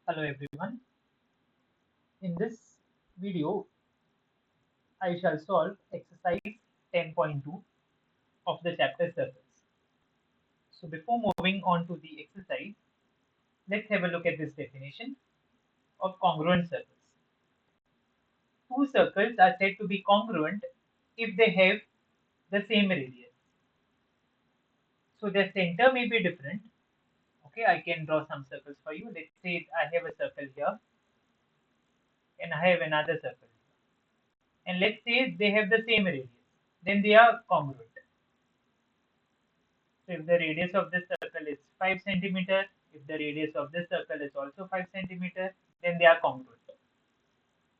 Hello everyone. In this video, I shall solve exercise 10.2 of the chapter circles. So before moving on to the exercise, let's have a look at this definition of congruent circles. Two circles are said to be congruent if they have the same radius. So their center may be different. Okay, I can draw some circles for you. Let's say I have a circle here and I have another circle. And let's say they have the same radius. Then they are congruent. So if the radius of this circle is 5 centimeter, if the radius of this circle is also 5 centimeter, then they are congruent.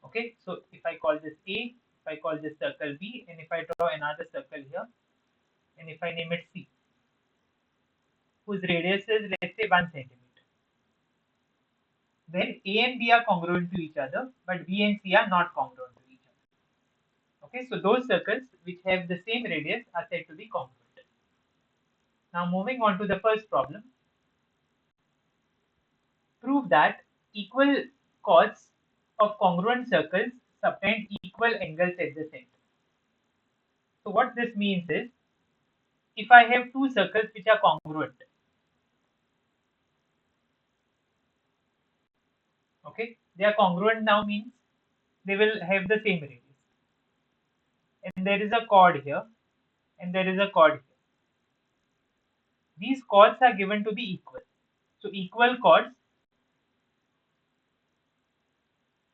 Okay, so if I call this A, if I call this circle B, and if I draw another circle here, and if I name it C, whose radius is let's say 1 centimeter, then A and B are congruent to each other, but B and C are not congruent to each other. Okay, so those circles which have the same radius are said to be congruent. Now moving on to the first problem. Prove that equal chords of congruent circles subtend equal angles at the center. So what this means is, if I have two circles which are congruent, okay, they are congruent now means they will have the same radius. And there is a chord here, and there is a chord here. These chords are given to be equal. So equal chords.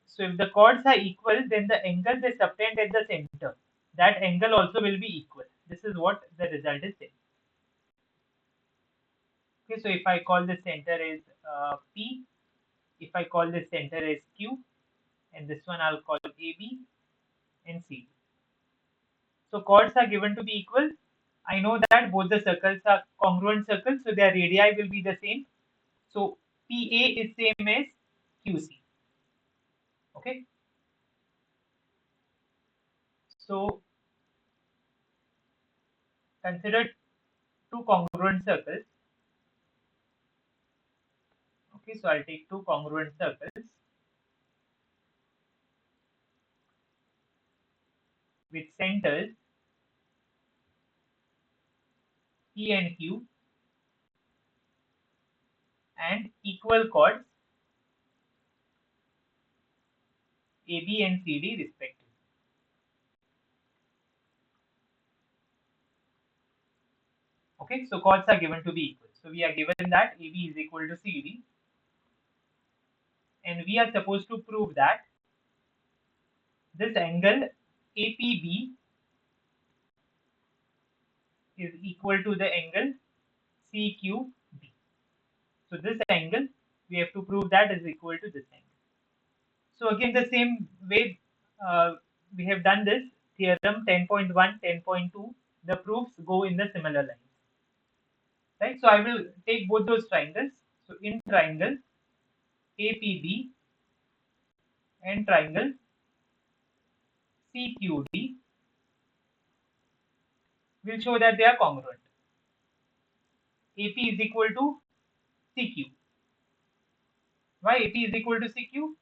So if the chords are equal, then the angle they subtend at the center, that angle also will be equal. This is what the result is saying. Okay, so if I call this center as P, if I call this center as Q, and this one I'll call AB and CD. So chords are given to be equal. I know that both the circles are congruent circles, so their radii will be the same. So PA is same as QC. Okay. So consider two congruent circles. Okay, so I'll take two congruent circles with centers P and Q and equal chords AB and CD respectively. Okay, so chords are given to be equal. So we are given that AB is equal to CD, and we are supposed to prove that this angle APB is equal to the angle CQB. So this angle, we have to prove that is equal to this angle. So again, the same way we have done this theorem 10.1, 10.2, the proofs go in the similar lines. Right? So I will take both those triangles. So in triangle APB and triangle CQD, will show that they are congruent. AP is equal to CQ. Why AP is equal to CQ?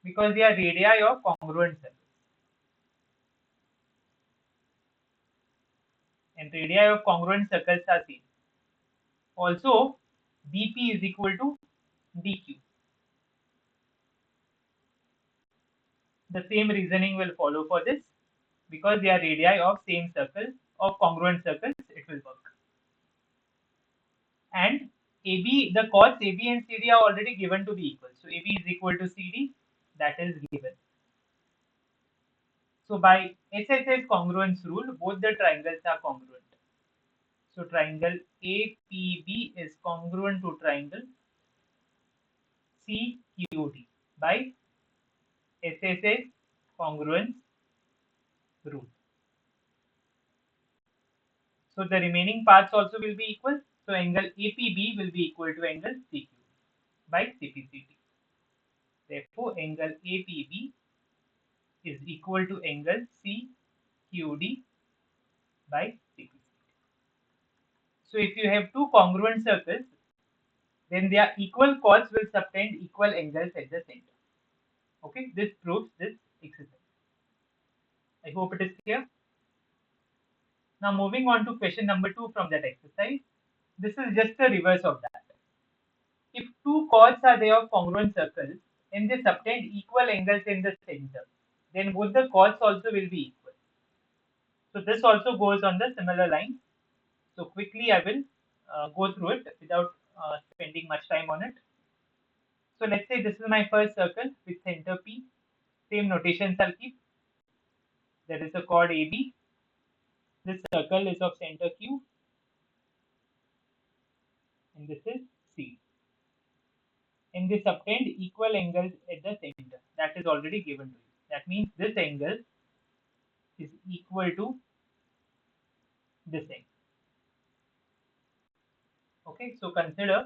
Because they are radii of congruent circles. And radii of congruent circles are same. Also, BP is equal to DQ. The same reasoning will follow for this, because they are radii of same circle, of congruent circles, it will work. And AB, the chords AB and CD are already given to be equal. So AB is equal to CD, that is given. So by SSS congruence rule, both the triangles are congruent. So triangle APB is congruent to triangle CQD by SSS congruence rule. So the remaining parts also will be equal. So angle APB will be equal to angle CQ by CPCT. Therefore, angle APB is equal to angle CQD by CPCT. So if you have two congruent circles, then their equal chords will subtend equal angles at the center. Okay, this proves this exercise. I hope it is clear. Now moving on to question number 2 from that exercise. This is just the reverse of that. If two chords are there of congruent circles and they subtend equal angles in the center, then both the chords also will be equal. So this also goes on the similar line. So quickly I will go through it without spending much time on it. So let's say this is my first circle with center P. Same notations I'll keep. There is a chord AB. This circle is of center Q and this is C. And they subtend equal angles at the center. That is already given to you. That means this angle is equal to this angle. Okay, so consider,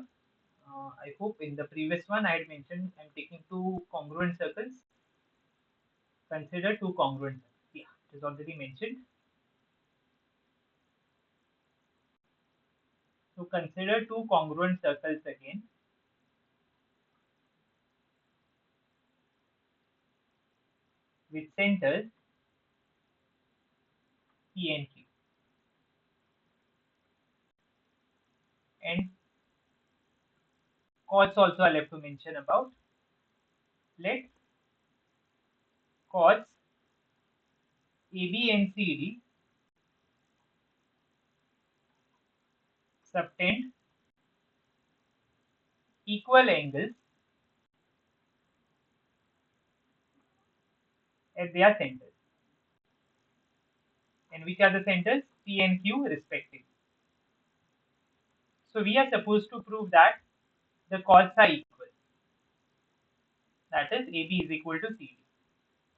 I hope in the previous one I had mentioned I'm taking two congruent circles. Consider two congruent circles. Yeah, it is already mentioned. So consider two congruent circles again. With centers P and Q. And chords also I'll have to mention about. Let chords AB and CD subtend equal angles at their centers. And which are the centers? P and Q respectively. So we are supposed to prove that the chords are equal. That is AB is equal to CD.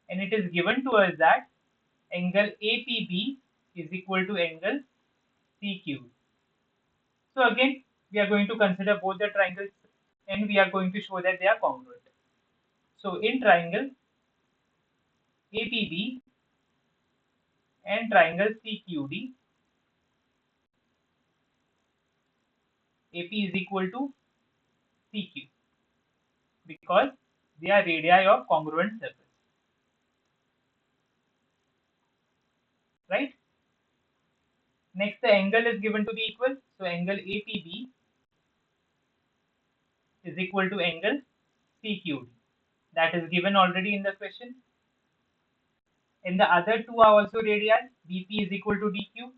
And it is given to us that angle APB is equal to angle CQ. So again, we are going to consider both the triangles and we are going to show that they are congruent. So in triangle APB and triangle CQD, AP is equal to CQ because they are radii of congruent circles. Right? Next, the angle is given to be equal. So angle APB is equal to angle CQD. That is given already in the question. And the other two are also radii. BP is equal to DQ.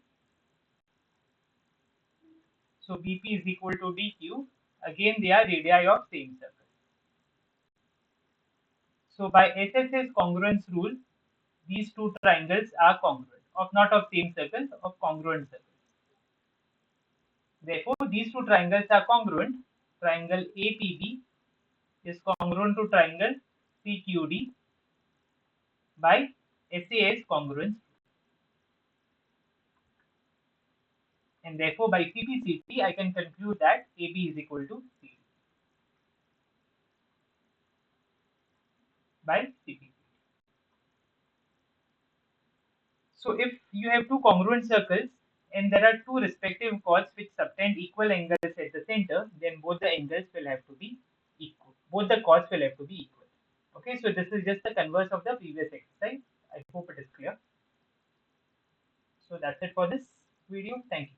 So BP is equal to DQ. Again, they are radii of same circle. So by SS's congruence rule, these two triangles are congruent, of not of same circles, of congruent circles. Therefore, these two triangles are congruent. Triangle APB is congruent to triangle CQD by SAS congruence. And therefore, by CPCT, I can conclude that AB is equal to CD by CPCT. So if you have two congruent circles and there are two respective chords which subtend equal angles at the center, then both the angles will have to be equal. Both the chords will have to be equal. Okay, so this is just the converse of the previous exercise. I hope it is clear. So that's it for this video. Thank you.